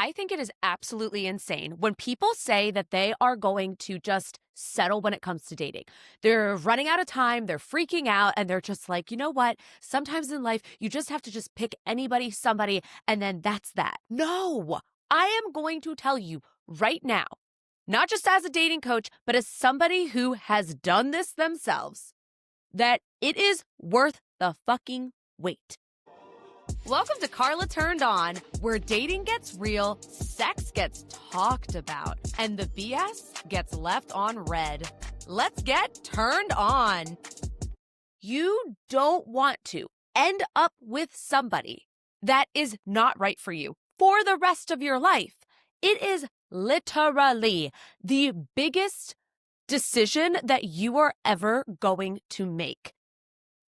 I think it is absolutely insane when people say that they are going to just settle when it comes to dating. They're running out of time, they're freaking out, and they're just like, you know what? Sometimes in life, you just have to just pick anybody, somebody, and then that's that. No, I am going to tell you right now, not just as a dating coach, but as somebody who has done this themselves, that it is worth the fucking wait. Welcome to Carla Turned On, where dating gets real, sex gets talked about, and the BS gets left on red. Let's get turned on. You don't want to end up with somebody that is not right for you for the rest of your life. It is literally the biggest decision that you are ever going to make.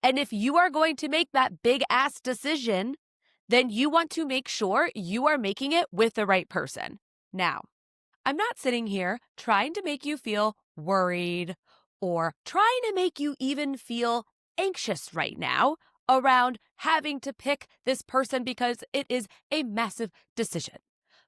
And if you are going to make that big ass decision, then you want to make sure you are making it with the right person. Now, I'm not sitting here trying to make you feel worried or trying to make you even feel anxious right now around having to pick this person because it is a massive decision.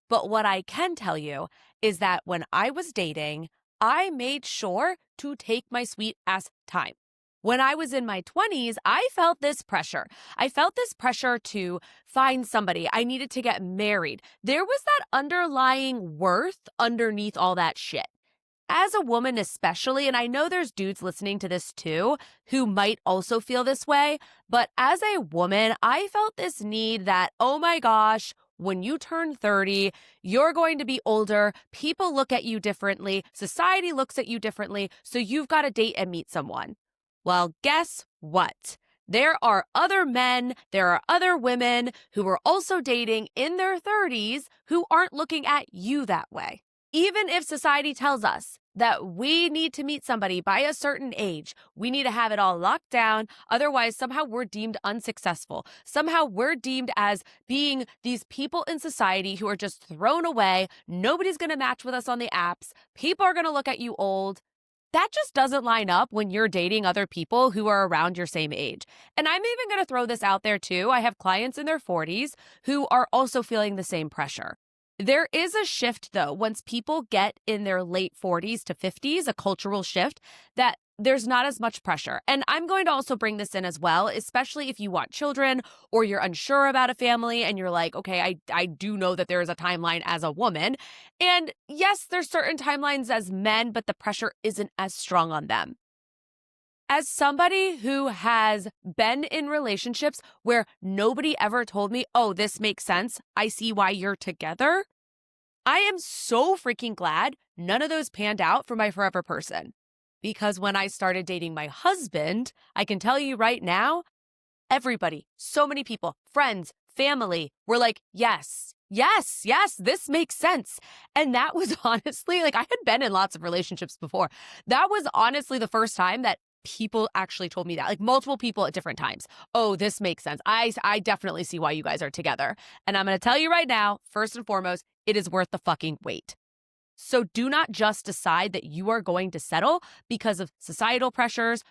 But what I can tell you is that when I was dating, I made sure to take my sweet ass time. When I was in my 20s, I felt this pressure. I felt this pressure to find somebody. I needed to get married. There was that underlying worth underneath all that shit. As a woman especially, and I know there's dudes listening to this too who might also feel this way, but as a woman, I felt this need that, oh my gosh, when you turn 30, you're going to be older, people look at you differently, society looks at you differently, so you've got to date and meet someone. Well, guess what? There are other men, there are other women who are also dating in their 30s who aren't looking at you that way. Even if society tells us that we need to meet somebody by a certain age, we need to have it all locked down, otherwise somehow we're deemed unsuccessful. Somehow we're deemed as being these people in society who are just thrown away, nobody's going to match with us on the apps, people are going to look at you old. That just doesn't line up when you're dating other people who are around your same age. And I'm even going to throw this out there too. I have clients in their 40s who are also feeling the same pressure. There is a shift though, once people get in their late 40s to 50s, a cultural shift that there's not as much pressure. And I'm going to also bring this in as well, especially if you want children or you're unsure about a family and you're like, okay, I do know that there is a timeline as a woman. And yes, there's certain timelines as men, but the pressure isn't as strong on them. As somebody who has been in relationships where nobody ever told me, oh, this makes sense, I see why you're together, I am so freaking glad none of those panned out for my forever person. Because when I started dating my husband, I can tell you right now, everybody, so many people, friends, family, were like, yes, this makes sense. And that was honestly, like I had been in lots of relationships before. That was honestly the first time that people actually told me that, like multiple people at different times. Oh, this makes sense. I definitely see why you guys are together. And I'm going to tell you right now, first and foremost, it is worth the fucking wait. So do not just decide that you are going to settle because of societal pressures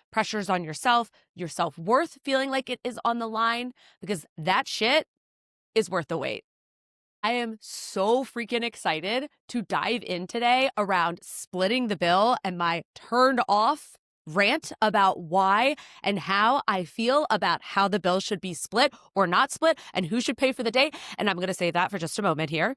on yourself, your self-worth feeling like it is on the line, because that shit is worth the wait. I am so freaking excited to dive in today around splitting the bill and my turned off rant about why and how I feel about how the bill should be split or not split and who should pay for the date. And I'm going to save that for just a moment here.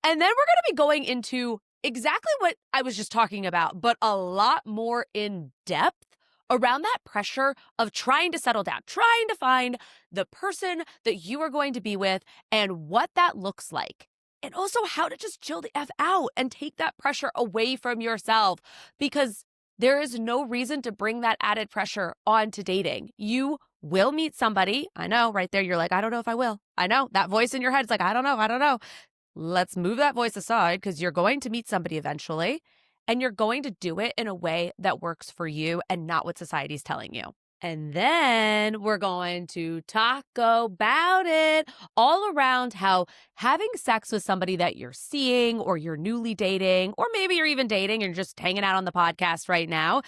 And then we're going to be going into exactly what I was just talking about, but a lot more in depth around that pressure of trying to settle down, trying to find the person that you are going to be with and what that looks like. And also how to just chill the F out and take that pressure away from yourself, because there is no reason to bring that added pressure onto dating. You will meet somebody. I know right there, you're like, I don't know if I will. I know that voice in your head is like, I don't know. Let's move that voice aside because you're going to meet somebody eventually and you're going to do it in a way that works for you and not what society's telling you. And then we're going to talk about it all around how having sex with somebody that you're seeing or you're newly dating, or maybe you're even dating and you're just hanging out on the podcast right now,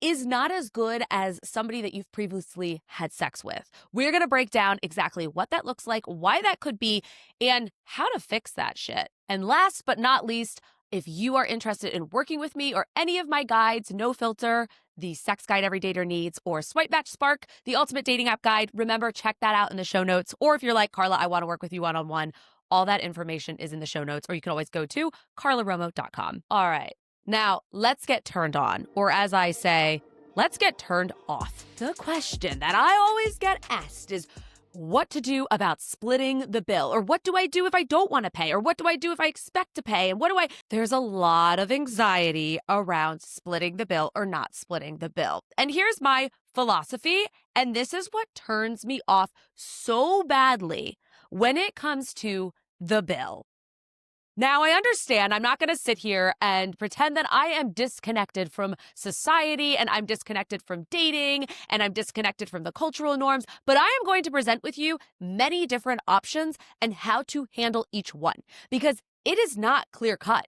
is not as good as somebody that you've previously had sex with. We're going to break down exactly what that looks like, why that could be, and how to fix that shit. And last but not least, if you are interested in working with me or any of my guides, No Filter, the sex guide every dater needs, or Swipe Match Spark, the ultimate dating app guide, remember, check that out in the show notes. Or if you're like, Carla, I want to work with you one-on-one, all that information is in the show notes, or you can always go to carlaromo.com. All right. Now, let's get turned on, or as I say, let's get turned off. The question that I always get asked is what to do about splitting the bill, or what do I do if I don't want to pay, or what do I do if I expect to pay, and There's a lot of anxiety around splitting the bill or not splitting the bill. And here's my philosophy, and this is what turns me off so badly when it comes to the bill. Now, I understand I'm not going to sit here and pretend that I am disconnected from society and I'm disconnected from dating and I'm disconnected from the cultural norms, but I am going to present with you many different options and how to handle each one because it is not clear cut.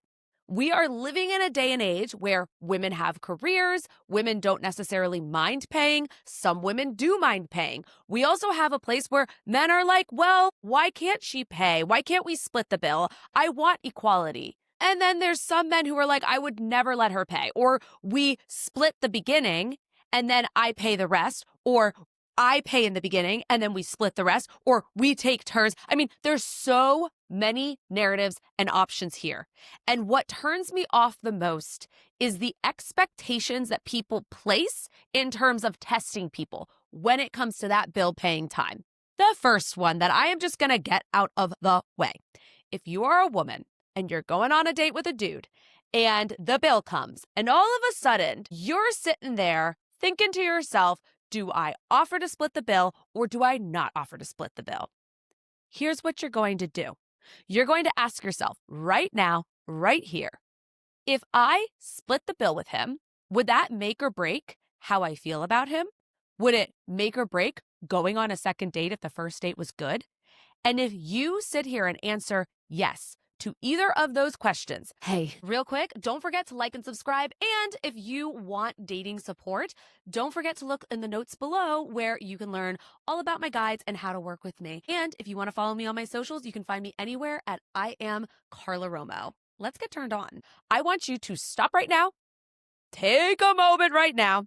We are living in a day and age where women have careers, women don't necessarily mind paying, some women do mind paying. We also have a place where men are like, well, why can't she pay? Why can't we split the bill? I want equality. And then there's some men who are like, I would never let her pay. Or we split the beginning and then I pay the rest. Or I pay in the beginning and then we split the rest. Or we take turns. I mean, there's so many narratives and options here. And what turns me off the most is the expectations that people place in terms of testing people when it comes to that bill paying time. The first one that I am just going to get out of the way. If you are a woman and you're going on a date with a dude and the bill comes and all of a sudden you're sitting there thinking to yourself, do I offer to split the bill or do I not offer to split the bill? Here's what you're going to do. You're going to ask yourself right now, right here, if I split the bill with him, would that make or break how I feel about him? Would it make or break going on a second date if the first date was good? And if you sit here and answer yes to either of those questions, hey, real quick, don't forget to like and subscribe. And if you want dating support, don't forget to look in the notes below where you can learn all about my guides and how to work with me. And if you want to follow me on my socials, you can find me anywhere at I am Carla Romo. Let's get turned on. I want you to stop right now, take a moment right now,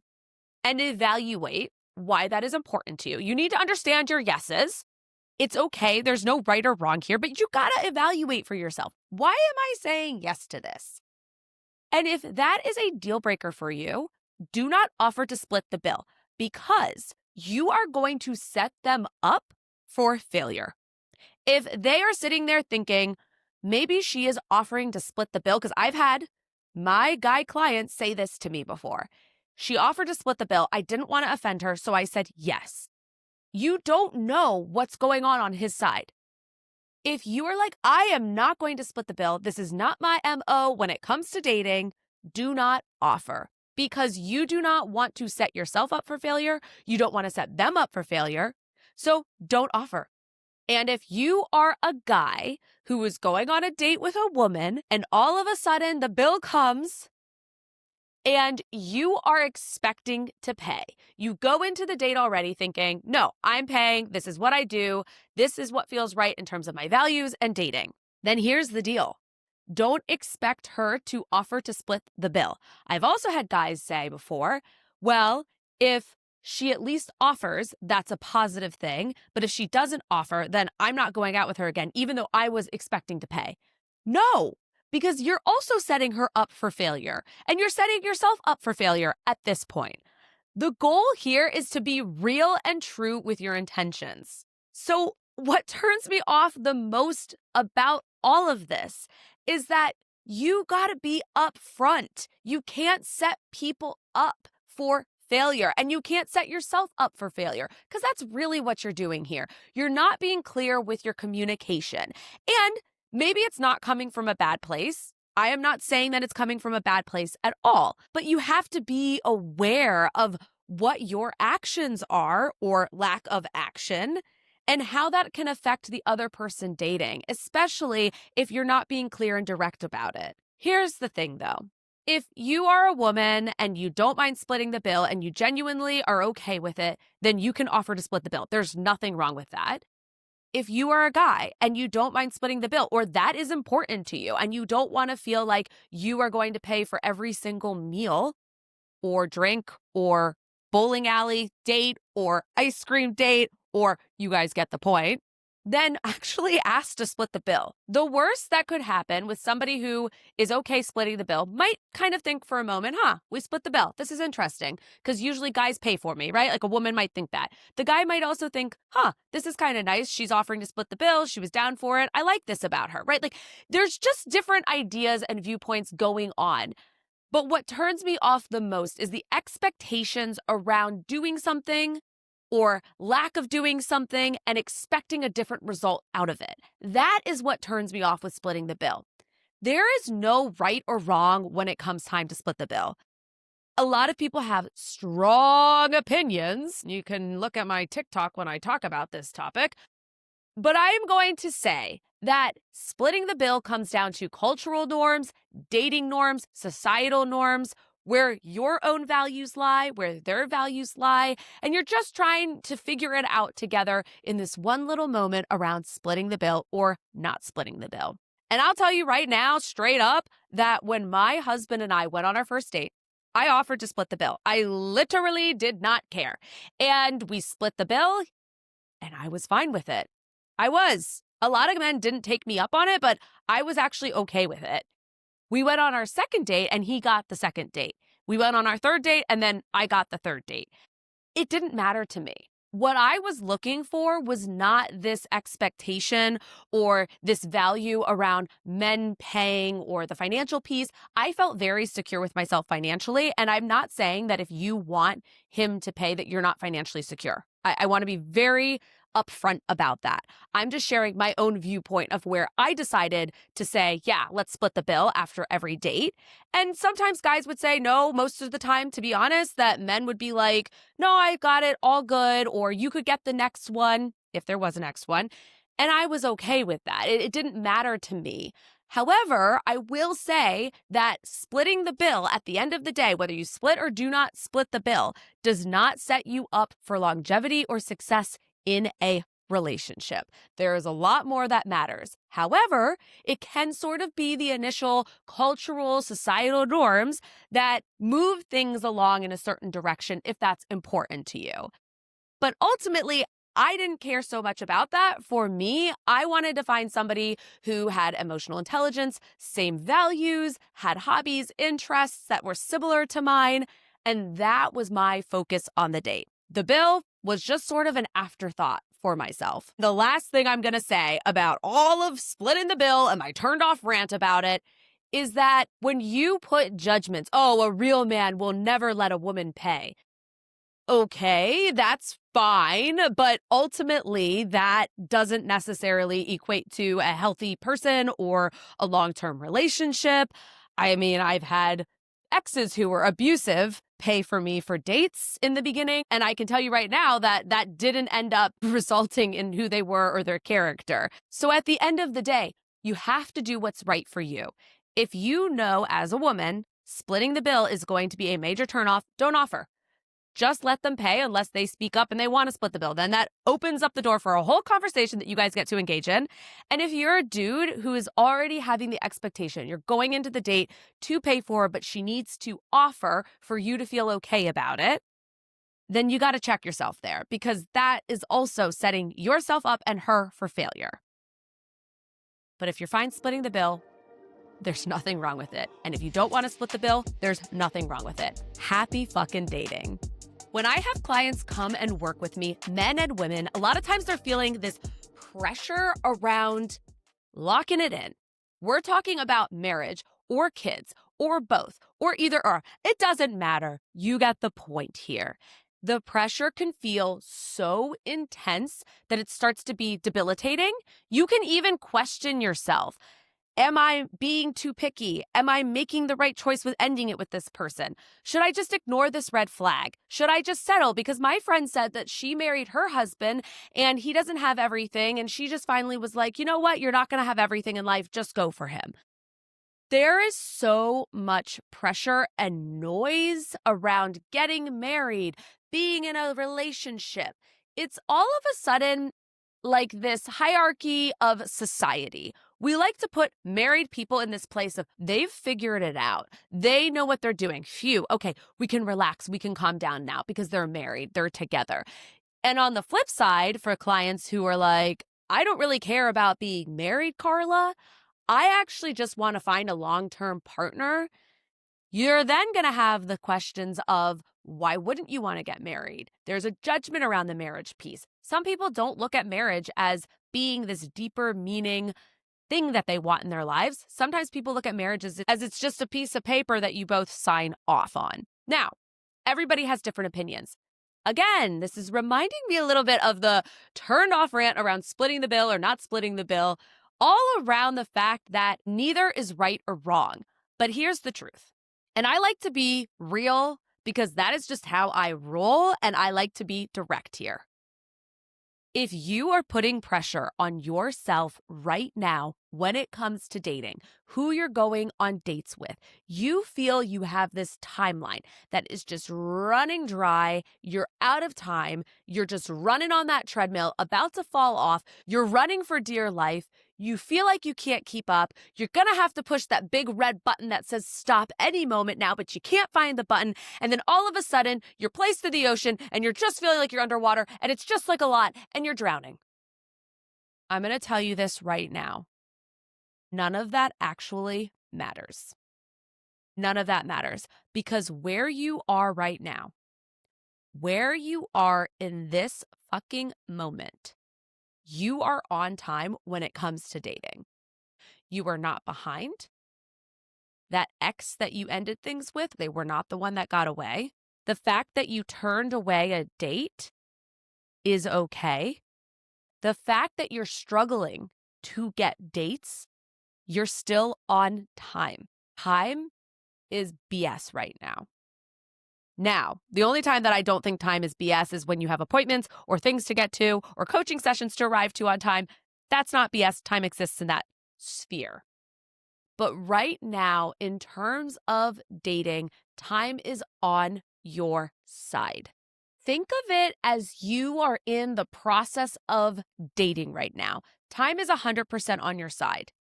and evaluate why that is important to you. You need to understand your yeses. It's okay. There's no right or wrong here, but you got to evaluate for yourself. Why am I saying yes to this? And if that is a deal breaker for you, do not offer to split the bill because you are going to set them up for failure. If they are sitting there thinking, maybe she is offering to split the bill, because I've had my guy clients say this to me before. She offered to split the bill. I didn't want to offend her, so I said yes. You don't know what's going on his side. If you are like, I am not going to split the bill, this is not my MO when it comes to dating, do not offer because you do not want to set yourself up for failure. You don't want to set them up for failure. So don't offer. And if you are a guy who is going on a date with a woman and all of a sudden the bill comes and you are expecting to pay. You go into the date already thinking, no, I'm paying. This is what I do. This is what feels right in terms of my values and dating. Then here's the deal. Don't expect her to offer to split the bill. I've also had guys say before, well, if she at least offers, that's a positive thing. But if she doesn't offer, then I'm not going out with her again, even though I was expecting to pay. No. Because you're also setting her up for failure and you're setting yourself up for failure at this point. The goal here is to be real and true with your intentions. So what turns me off the most about all of this is that you got to be upfront. You can't set people up for failure and you can't set yourself up for failure because that's really what you're doing here. You're not being clear with your communication. And maybe it's not coming from a bad place. I am not saying that it's coming from a bad place at all, but you have to be aware of what your actions are or lack of action and how that can affect the other person dating, especially if you're not being clear and direct about it. Here's the thing though. If you are a woman and you don't mind splitting the bill and you genuinely are okay with it, then you can offer to split the bill. There's nothing wrong with that. If you are a guy and you don't mind splitting the bill, or that is important to you and you don't want to feel like you are going to pay for every single meal or drink or bowling alley date or ice cream date, or you guys get the point, then actually ask to split the bill. The worst that could happen with somebody who is okay splitting the bill might kind of think for a moment, we split the bill. This is interesting, because usually guys pay for me, right? Like a woman might think that. The guy might also think, this is kind of nice. She's offering to split the bill. She was down for it. I like this about her, right? Like there's just different ideas and viewpoints going on. But what turns me off the most is the expectations around doing something or lack of doing something and expecting a different result out of it. That is what turns me off with splitting the bill. There is no right or wrong when it comes time to split the bill. A lot of people have strong opinions. You can look at my TikTok when I talk about this topic. But I am going to say that splitting the bill comes down to cultural norms, dating norms, societal norms, where your own values lie, where their values lie, and you're just trying to figure it out together in this one little moment around splitting the bill or not splitting the bill. And I'll tell you right now, straight up, that when my husband and I went on our first date, I offered to split the bill. I literally did not care. And we split the bill, and I was fine with it. I was. A lot of men didn't take me up on it, but I was actually okay with it. We went on our second date and he got the second date. We went on our third date and then I got the third date. It didn't matter to me. What I was looking for was not this expectation or this value around men paying or the financial piece. I felt very secure with myself financially. And I'm not saying that if you want him to pay that you're not financially secure. I want to be very upfront about that. I'm just sharing my own viewpoint of where I decided to say, yeah, let's split the bill after every date. And sometimes guys would say no, most of the time, to be honest, that men would be like, no, I got it, all good, or you could get the next one, if there was a next one. And I was okay with that. It didn't matter to me. However, I will say that splitting the bill at the end of the day, whether you split or do not split the bill, does not set you up for longevity or success in a relationship. There is a lot more that matters. However, it can sort of be the initial cultural, societal norms that move things along in a certain direction if that's important to you. But ultimately, I didn't care so much about that. For me, I wanted to find somebody who had emotional intelligence, same values, had hobbies, interests that were similar to mine, and that was my focus on the date. The bill was just sort of an afterthought for myself. The last thing I'm going to say about all of splitting the bill and my turned off rant about it is that when you put judgments, a real man will never let a woman pay. Okay, that's fine, but ultimately that doesn't necessarily equate to a healthy person or a long-term relationship. I mean, I've had exes who were abusive pay for me for dates in the beginning, and I can tell you right now that that didn't end up resulting in who they were or their character. So at the end of the day, you have to do what's right for you. If you know as a woman, splitting the bill is going to be a major turnoff, don't offer. Just let them pay unless they speak up and they want to split the bill. Then that opens up the door for a whole conversation that you guys get to engage in. And if you're a dude who is already having the expectation, you're going into the date to pay for, but she needs to offer for you to feel okay about it, then you got to check yourself there, because that is also setting yourself up and her for failure. But if you're fine splitting the bill, there's nothing wrong with it. And if you don't want to split the bill, there's nothing wrong with it. Happy fucking dating. When I have clients come and work with me, men and women, a lot of times they're feeling this pressure around locking it in. We're talking about marriage or kids or both or either or. It doesn't matter. You get the point here. The pressure can feel so intense that it starts to be debilitating. You can even question yourself. Am I being too picky? Am I making the right choice with ending it with this person? Should I just ignore this red flag? Should I just settle? Because my friend said that she married her husband and he doesn't have everything. And she just finally was like, you know what? You're not going to have everything in life. Just go for him. There is so much pressure and noise around getting married, being in a relationship. It's all of a sudden like this hierarchy of society. We like to put married people in this place of they've figured it out. They know what they're doing. Phew, okay, we can relax. We can calm down now because they're married, they're together. And on the flip side, for clients who are like, I don't really care about being married, Carla. I actually just want to find a long-term partner. You're then going to have the questions of why wouldn't you want to get married? There's a judgment around the marriage piece. Some people don't look at marriage as being this deeper meaning thing that they want in their lives. Sometimes people look at marriage as it's just a piece of paper that you both sign off on. Now, everybody has different opinions. Again, this is reminding me a little bit of the turned off rant around splitting the bill or not splitting the bill, all around the fact that neither is right or wrong. But here's the truth. And I like to be real because that is just how I roll, and I like to be direct here. If you are putting pressure on yourself right now when it comes to dating, who you're going on dates with, you feel you have this timeline that is just running dry, you're out of time, you're just running on that treadmill, about to fall off, you're running for dear life, you feel like you can't keep up, you're gonna have to push that big red button that says stop any moment now, but you can't find the button, and then all of a sudden, you're placed in the ocean, and you're just feeling like you're underwater, and it's just like a lot, and you're drowning. I'm gonna tell you this right now. None of that actually matters. None of that matters, because where you are right now, where you are in this fucking moment, you are on time when it comes to dating. You are not behind. That ex that you ended things with, they were not the one that got away. The fact that you turned away a date is okay. The fact that you're struggling to get dates, you're still on time. Time is BS right now. Now, the only time that I don't think time is BS is when you have appointments or things to get to or coaching sessions to arrive to on time. That's not BS. Time exists in that sphere. But right now, in terms of dating, time is on your side. Think of it as you are in the process of dating right now. Time is 100% on your side.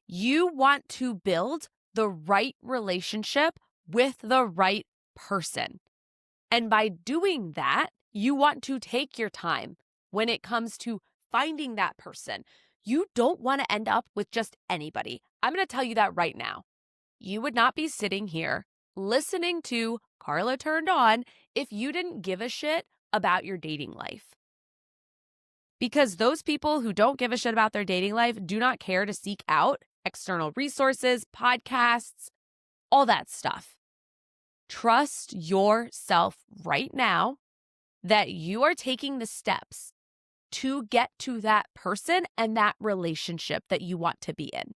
You want to build the right relationship with the right person. And by doing that, you want to take your time when it comes to finding that person. You don't want to end up with just anybody. I'm going to tell you that right now. You would not be sitting here listening to Carla Turned On if you didn't give a shit about your dating life. Because those people who don't give a shit about their dating life do not care to seek out external resources, podcasts, all that stuff. Trust yourself right now that you are taking the steps to get to that person and that relationship that you want to be in.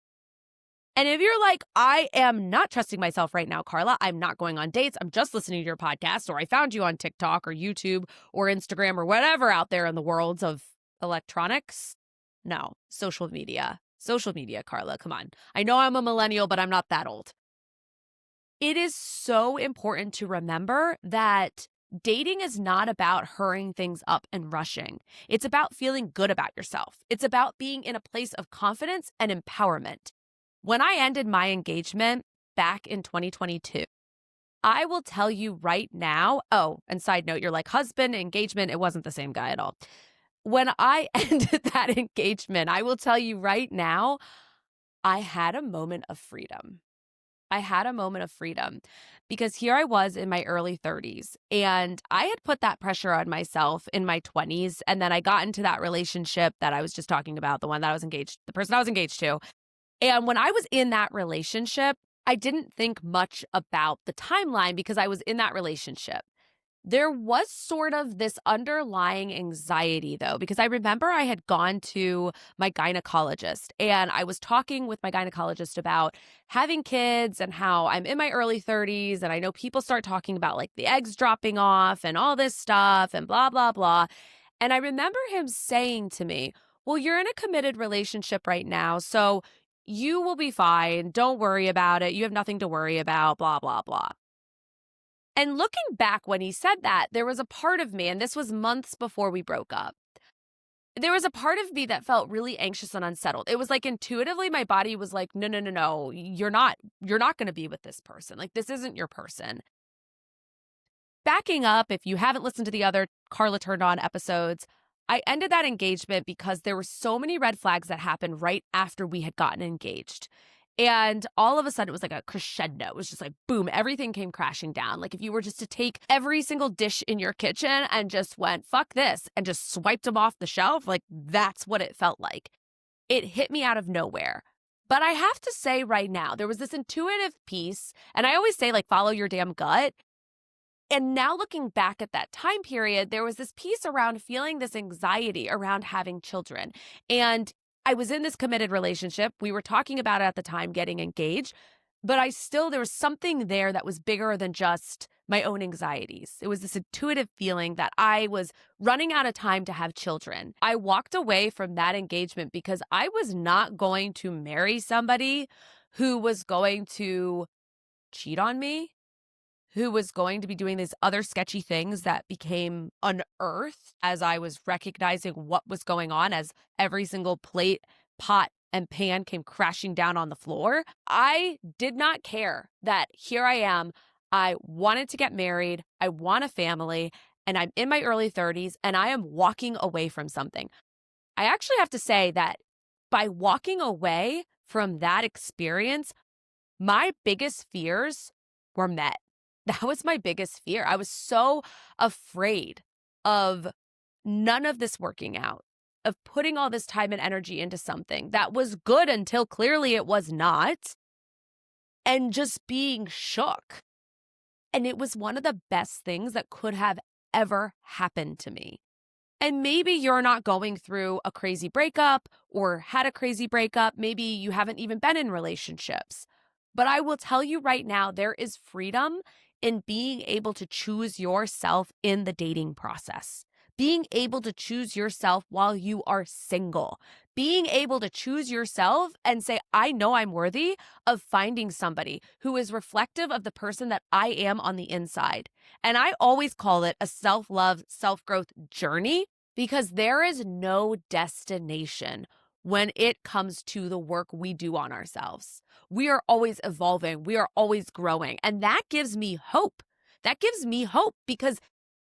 And if you're like, I am not trusting myself right now, Carla, I'm not going on dates, I'm just listening to your podcast, or I found you on TikTok or YouTube or Instagram or whatever out there in the worlds of electronics. No, social media. Social media, Carla, come on. I know I'm a millennial, but I'm not that old. It is so important to remember that dating is not about hurrying things up and rushing. It's about feeling good about yourself. It's about being in a place of confidence and empowerment. When I ended my engagement back in 2022, I will tell you right now, oh, and side note, you're like husband, engagement, it wasn't the same guy at all. When I ended that engagement, I will tell you right now, I had a moment of freedom. I had a moment of freedom because here I was in my early 30s and I had put that pressure on myself in my 20s. And then I got into that relationship that I was just talking about, the one that I was engaged, the person I was engaged to. And when I was in that relationship, I didn't think much about the timeline because I was in that relationship. There was sort of this underlying anxiety, though, because I remember I had gone to my gynecologist and I was talking with my gynecologist about having kids and how I'm in my early 30s. And I know people start talking about like the eggs dropping off and all this stuff and blah, blah, blah. And I remember him saying to me, well, you're in a committed relationship right now. So You will be fine. Don't worry about it. You have nothing to worry about, blah, blah, blah. And looking back when he said that, there was a part of me, and this was months before we broke up. There was a part of me that felt really anxious and unsettled. It was like intuitively my body was like, no, no, no, no, you're not going to be with this person. Like, this isn't your person. Backing up, if you haven't listened to the other Carla Turned On episodes, I ended that engagement because there were so many red flags that happened right after we had gotten engaged. And all of a sudden, it was like a crescendo. It was just like, boom, everything came crashing down. Like if you were just to take every single dish in your kitchen and just went, fuck this, and just swiped them off the shelf, like that's what it felt like. It hit me out of nowhere. But I have to say right now, there was this intuitive piece, and I always say, like, follow your damn gut. And now looking back at that time period, there was this piece around feeling this anxiety around having children. And I was in this committed relationship. We were talking about it at the time, getting engaged, but there was something there that was bigger than just my own anxieties. It was this intuitive feeling that I was running out of time to have children. I walked away from that engagement because I was not going to marry somebody who was going to cheat on me, who was going to be doing these other sketchy things that became unearthed as I was recognizing what was going on, as every single plate, pot, and pan came crashing down on the floor. I did not care that here I am. I wanted to get married. I want a family, and I'm in my early 30s, and I am walking away from something. I actually have to say that by walking away from that experience, my biggest fears were met. That was my biggest fear. I was so afraid of none of this working out, of putting all this time and energy into something that was good until clearly it was not, and just being shook. And it was one of the best things that could have ever happened to me. And maybe you're not going through a crazy breakup or had a crazy breakup. Maybe you haven't even been in relationships. But I will tell you right now, there is freedom in being able to choose yourself in the dating process. Being able to choose yourself while you are single. Being able to choose yourself and say, I know I'm worthy of finding somebody who is reflective of the person that I am on the inside. And I always call it a self-love, self-growth journey because there is no destination when it comes to the work we do on ourselves. We are always evolving. We are always growing. And that gives me hope. That gives me hope because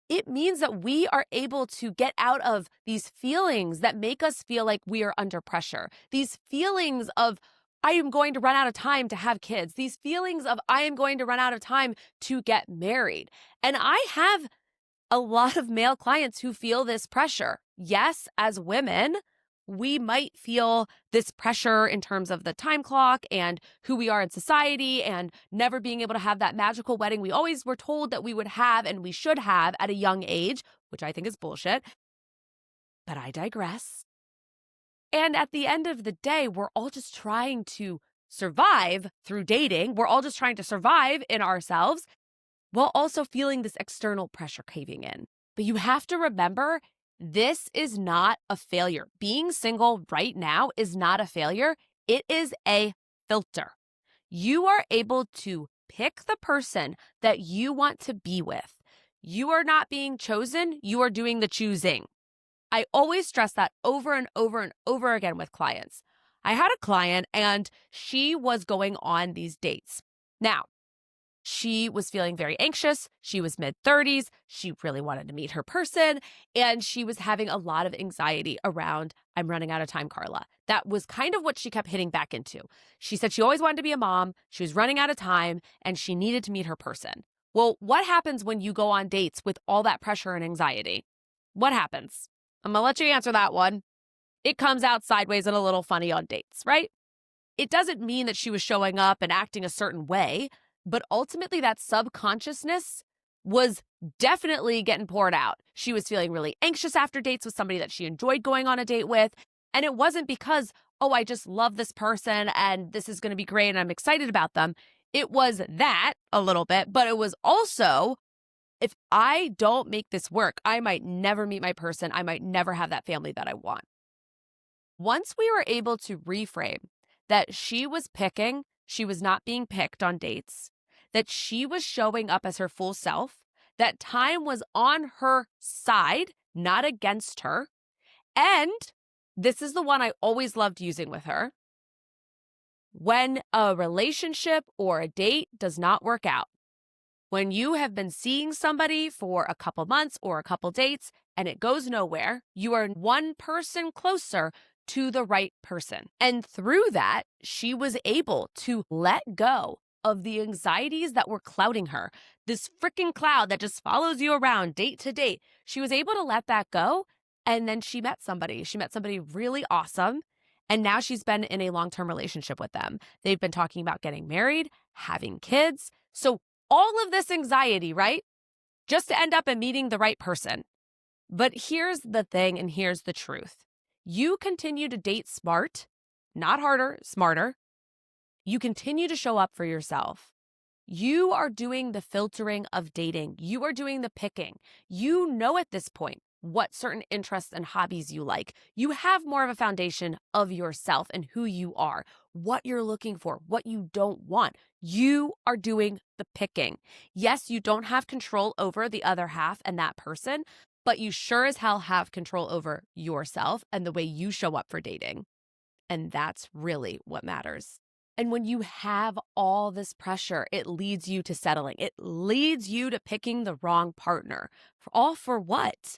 it means that we are able to get out of these feelings that make us feel like we are under pressure. These feelings of, I am going to run out of time to have kids. These feelings of, I am going to run out of time to get married. And I have a lot of male clients who feel this pressure. Yes, as women, we might feel this pressure in terms of the time clock and who we are in society and never being able to have that magical wedding we always were told that we would have and we should have at a young age, which I think is bullshit. But I digress. And at the end of the day, we're all just trying to survive through dating. We're all just trying to survive in ourselves while also feeling this external pressure caving in. But you have to remember, this is not a failure. Being single right now is not a failure. It is a filter. You are able to pick the person that you want to be with. You are not being chosen. You are doing the choosing. I always stress that over and over and over again with clients. I had a client and she was going on these dates. Now, she was feeling very anxious. She was mid-30s. She really wanted to meet her person. And she was having a lot of anxiety around, I'm running out of time, Carla. That was kind of what she kept hitting back into. She said she always wanted to be a mom. She was running out of time and she needed to meet her person. Well, what happens when you go on dates with all that pressure and anxiety? What happens? I'm going to let you answer that one. It comes out sideways and a little funny on dates, right? It doesn't mean that she was showing up and acting a certain way. But ultimately, that subconsciousness was definitely getting poured out. She was feeling really anxious after dates with somebody that she enjoyed going on a date with. And it wasn't because, oh, I just love this person and this is going to be great and I'm excited about them. It was that a little bit, but it was also, if I don't make this work, I might never meet my person. I might never have that family that I want. Once we were able to reframe that she was picking, she was not being picked on dates, that she was showing up as her full self, that time was on her side, not against her. And this is the one I always loved using with her. When a relationship or a date does not work out, when you have been seeing somebody for a couple months or a couple dates and it goes nowhere, you are one person closer to the right person. And through that, she was able to let go of the anxieties that were clouding her. This freaking cloud that just follows you around date to date. She was able to let that go. And then she met somebody. She met somebody really awesome. And now she's been in a long-term relationship with them. They've been talking about getting married, having kids. So all of this anxiety, right? Just to end up in meeting the right person. But here's the thing, and here's the truth. You continue to date smart, not harder, smarter. You continue to show up for yourself. You are doing the filtering of dating. You are doing the picking. You know at this point what certain interests and hobbies you like. You have more of a foundation of yourself and who you are, what you're looking for, what you don't want. You are doing the picking. Yes, you don't have control over the other half and that person, but you sure as hell have control over yourself and the way you show up for dating. And that's really what matters. And when you have all this pressure, it leads you to settling. It leads you to picking the wrong partner. All for what?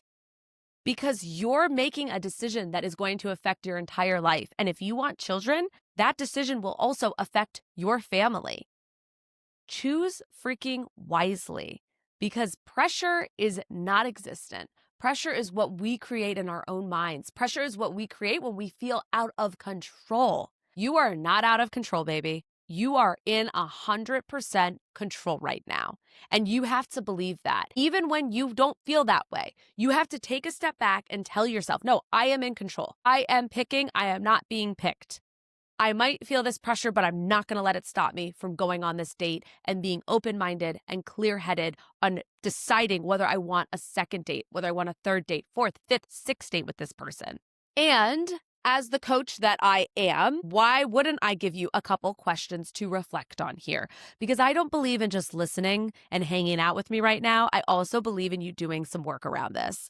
Because you're making a decision that is going to affect your entire life. And if you want children, that decision will also affect your family. Choose freaking wisely, because pressure is not existent. Pressure is what we create in our own minds. Pressure is what we create when we feel out of control. You are not out of control, baby. You are in 100% control right now. And you have to believe that. Even when you don't feel that way, you have to take a step back and tell yourself, no, I am in control. I am picking. I am not being picked. I might feel this pressure, but I'm not going to let it stop me from going on this date and being open-minded and clear-headed on deciding whether I want a second date, whether I want a third date, fourth, fifth, sixth date with this person. And as the coach that I am, why wouldn't I give you a couple questions to reflect on here? Because I don't believe in just listening and hanging out with me right now. I also believe in you doing some work around this.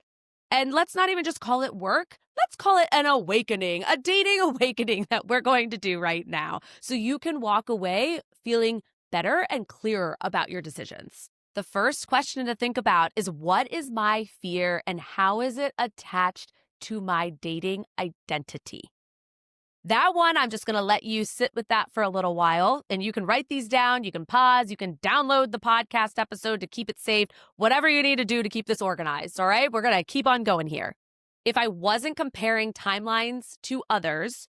And let's not even just call it work. Let's call it an awakening, a dating awakening that we're going to do right now. So you can walk away feeling better and clearer about your decisions. The first question to think about is, what is my fear and how is it attached to my dating identity? That one, I'm just going to let you sit with that for a little while, and you can write these down, you can pause, you can download the podcast episode to keep it saved, whatever you need to do to keep this organized, all right? We're going to keep on going here. If I wasn't comparing timelines to others,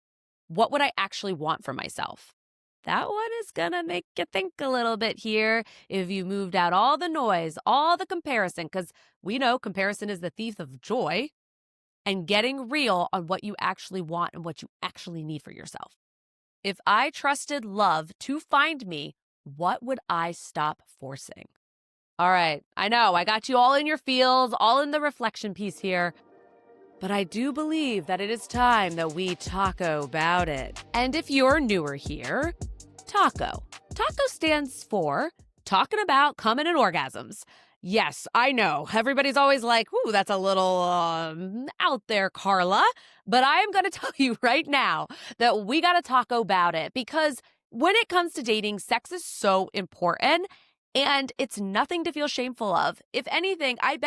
what would I actually want for myself? That one is going to make you think a little bit here if you moved out all the noise, all the comparison, because we know comparison is the thief of joy. And getting real on what you actually want and what you actually need for yourself. If I trusted love to find me, what would I stop forcing? All right, I know I got you all in your feels, all in the reflection piece here, but I do believe that it is time that we taco about it. And if you're newer here, taco. Taco stands for talking about coming in orgasms. Yes, I know. Everybody's always like, ooh, that's a little out there, Carla. But I'm going to tell you right now that we got to talk about it, because when it comes to dating, sex is so important and it's nothing to feel shameful of. If anything, I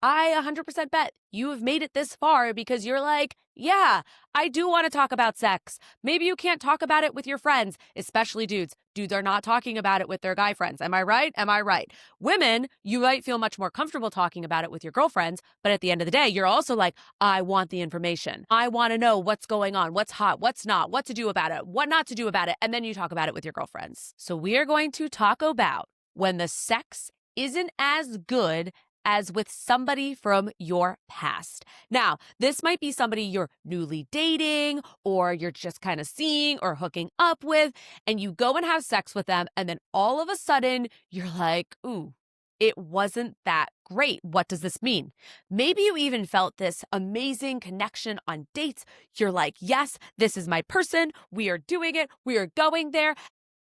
100% bet you have made it this far because you're like, yeah, I do want to talk about sex. Maybe you can't talk about it with your friends, especially dudes. Dudes are not talking about it with their guy friends. Am I right? Am I right? Women, you might feel much more comfortable talking about it with your girlfriends, but at the end of the day, you're also like, I want the information. I want to know what's going on, what's hot, what's not, what to do about it, what not to do about it, and then you talk about it with your girlfriends. So we are going to talk about when the sex isn't as good as with somebody from your past. Now, this might be somebody you're newly dating or you're just kind of seeing or hooking up with, and you go and have sex with them, and then all of a sudden you're like, ooh, it wasn't that great. What does this mean? Maybe you even felt this amazing connection on dates. You're like, yes, this is my person. We are doing it. We are going there.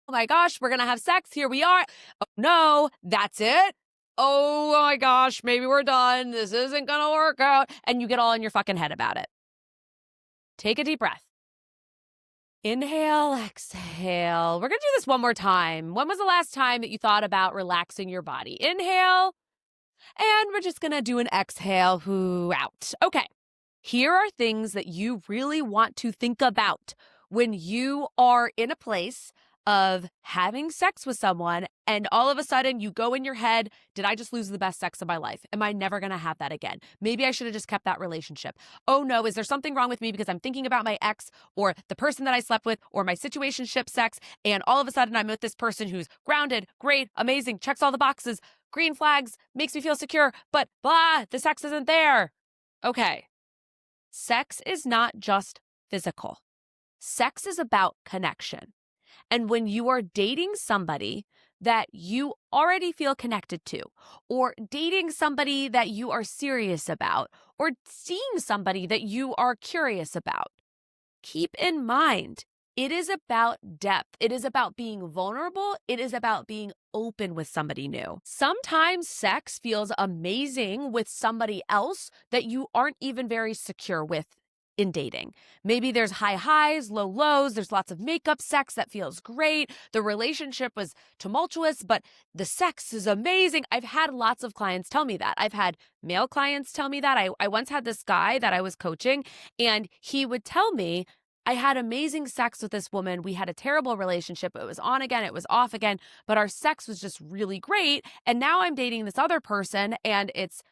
Oh my gosh, we're going to have sex. Here we are. Oh no, that's it. Oh my gosh, maybe we're done. This isn't going to work out. And you get all in your fucking head about it. Take a deep breath. Inhale, exhale. We're going to do this one more time. When was the last time that you thought about relaxing your body? Inhale, and we're just going to do an exhale, out. Okay. Here are things that you really want to think about when you are in a place of having sex with someone and all of a sudden you go in your head, did I just lose the best sex of my life? Am I never going to have that again? Maybe I should have just kept that relationship. Oh no, is there something wrong with me because I'm thinking about my ex or the person that I slept with or my situationship sex, and all of a sudden I'm with this person who's grounded, great, amazing, checks all the boxes, green flags, makes me feel secure, but blah, the sex isn't there. Okay. Sex is not just physical. Sex is about connection. And when you are dating somebody that you already feel connected to, or dating somebody that you are serious about, or seeing somebody that you are curious about, keep in mind, it is about depth. It is about being vulnerable. It is about being open with somebody new. Sometimes sex feels amazing with somebody else that you aren't even very secure with in dating. Maybe there's high highs, low lows. There's lots of makeup sex that feels great. The relationship was tumultuous, but the sex is amazing. I've had lots of clients tell me that. I've had male clients tell me that. I once had this guy that I was coaching, and he would tell me, I had amazing sex with this woman. We had a terrible relationship. It was on again, it was off again, but our sex was just really great. And now I'm dating this other person and it's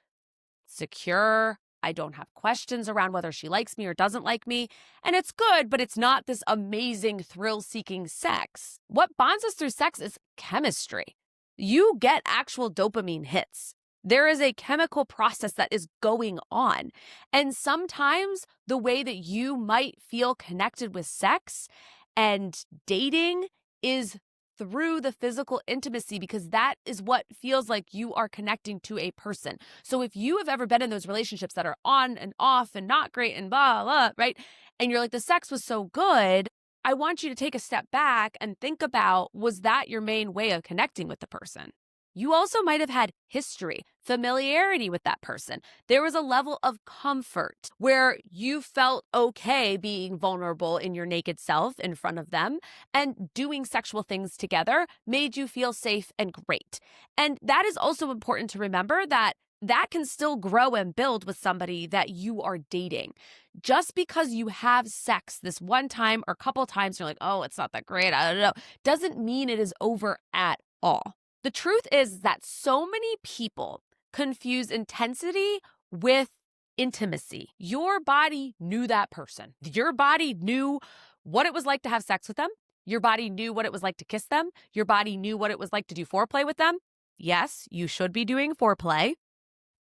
secure. I don't have questions around whether she likes me or doesn't like me. And it's good, but it's not this amazing thrill-seeking sex. What bonds us through sex is chemistry. You get actual dopamine hits. There is a chemical process that is going on. And sometimes the way that you might feel connected with sex and dating is through the physical intimacy, because that is what feels like you are connecting to a person. So if you have ever been in those relationships that are on and off and not great and blah, blah, right? And you're like, the sex was so good, I want you to take a step back and think about, was that your main way of connecting with the person? You also might have had history, familiarity with that person. There was a level of comfort where you felt okay being vulnerable in your naked self in front of them, and doing sexual things together made you feel safe and great. And that is also important to remember, that that can still grow and build with somebody that you are dating. Just because you have sex this one time or couple times, you're like, oh, it's not that great, I don't know, doesn't mean it is over at all. The truth is that so many people confuse intensity with intimacy. Your body knew that person. Your body knew what it was like to have sex with them. Your body knew what it was like to kiss them. Your body knew what it was like to do foreplay with them. Yes, you should be doing foreplay.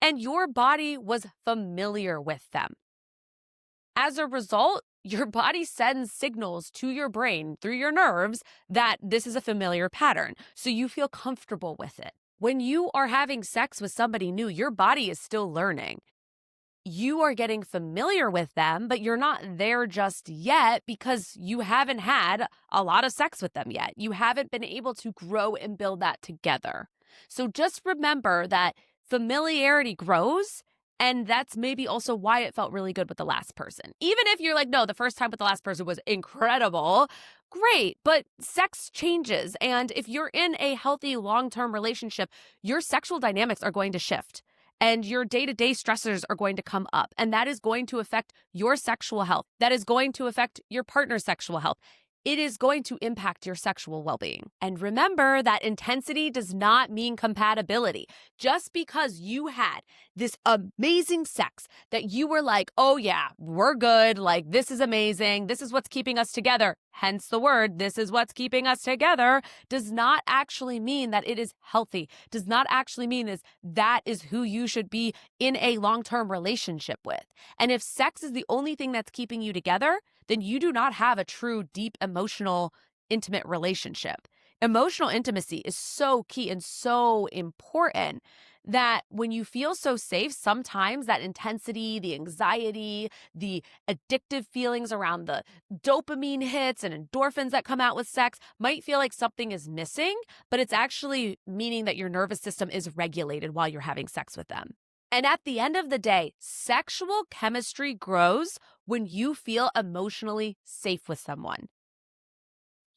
And your body was familiar with them. As a result, your body sends signals to your brain through your nerves that this is a familiar pattern, so you feel comfortable with it. When you are having sex with somebody new, your body is still learning. You are getting familiar with them, but you're not there just yet because you haven't had a lot of sex with them yet. You haven't been able to grow and build that together. So just remember that familiarity grows. And that's maybe also why it felt really good with the last person. Even if you're like, no, the first time with the last person was incredible, great, but sex changes. And if you're in a healthy long-term relationship, your sexual dynamics are going to shift. And your day-to-day stressors are going to come up. And that is going to affect your sexual health. That is going to affect your partner's sexual health. It is going to impact your sexual well-being. And remember that intensity does not mean compatibility. Just because you had this amazing sex that you were like, oh yeah, we're good, like this is amazing, this is what's keeping us together, hence the word, this is what's keeping us together, does not actually mean that it is healthy, does not actually mean that is who you should be in a long-term relationship with. And if sex is the only thing that's keeping you together, then you do not have a true, deep, emotional, intimate relationship. Emotional intimacy is so key and so important that when you feel so safe, sometimes that intensity, the anxiety, the addictive feelings around the dopamine hits and endorphins that come out with sex might feel like something is missing, but it's actually meaning that your nervous system is regulated while you're having sex with them. And at the end of the day, sexual chemistry grows when you feel emotionally safe with someone.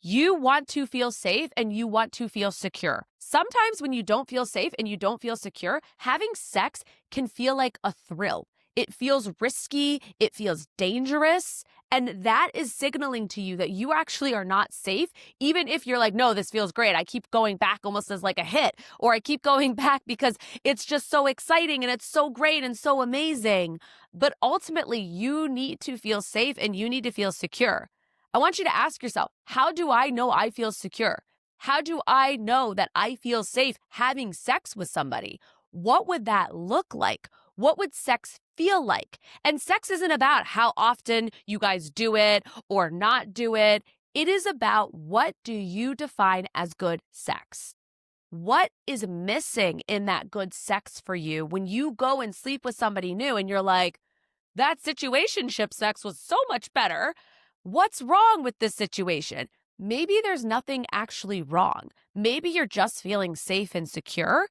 You want to feel safe and you want to feel secure. Sometimes when you don't feel safe and you don't feel secure, having sex can feel like a thrill. It feels risky, it feels dangerous, and that is signaling to you that you actually are not safe, even if you're like, no, this feels great. I keep going back almost as like a hit, or I keep going back because it's just so exciting and it's so great and so amazing. But ultimately, you need to feel safe and you need to feel secure. I want you to ask yourself, how do I know I feel secure? How do I know that I feel safe having sex with somebody? What would that look like? What would sex feel like? And sex isn't about how often you guys do it or not do it. It is about, what do you define as good sex? What is missing in that good sex for you when you go and sleep with somebody new and you're like, that situationship sex was so much better. What's wrong with this situation? Maybe there's nothing actually wrong. Maybe you're just feeling safe and secure.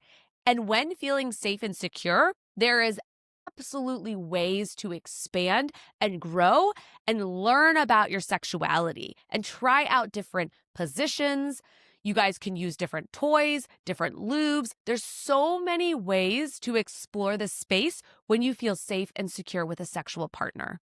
And when feeling safe and secure, there is absolutely ways to expand and grow and learn about your sexuality and try out different positions. You guys can use different toys, different lubes. There's so many ways to explore this space when you feel safe and secure with a sexual partner.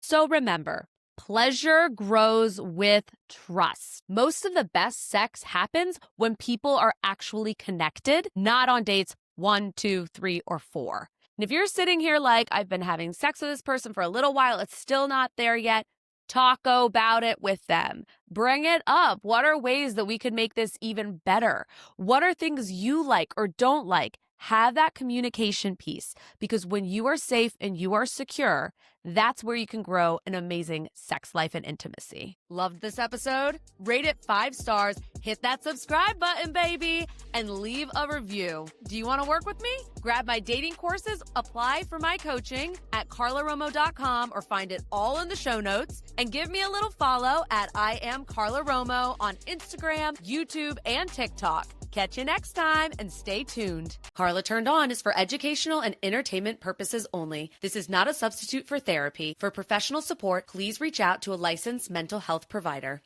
So remember, pleasure grows with trust. Most of the best sex happens when people are actually connected, not on dates 1, 2, 3, or 4. And if you're sitting here like, I've been having sex with this person for a little while, it's still not there yet, talk about it with them. Bring it up. What are ways that we could make this even better? What are things you like or don't like? Have that communication piece, because when you are safe and you are secure, that's where you can grow an amazing sex life and intimacy. Loved this episode? Rate it 5 stars, hit that subscribe button, baby, and leave a review. Do you want to work with me? Grab my dating courses, apply for my coaching at carlaromo.com, or find it all in the show notes, and give me a little follow at I am Carla Romo on Instagram, YouTube, and TikTok. Catch you next time and stay tuned. Carla Turned On is for educational and entertainment purposes only. This is not a substitute for therapy. For professional support, please reach out to a licensed mental health provider.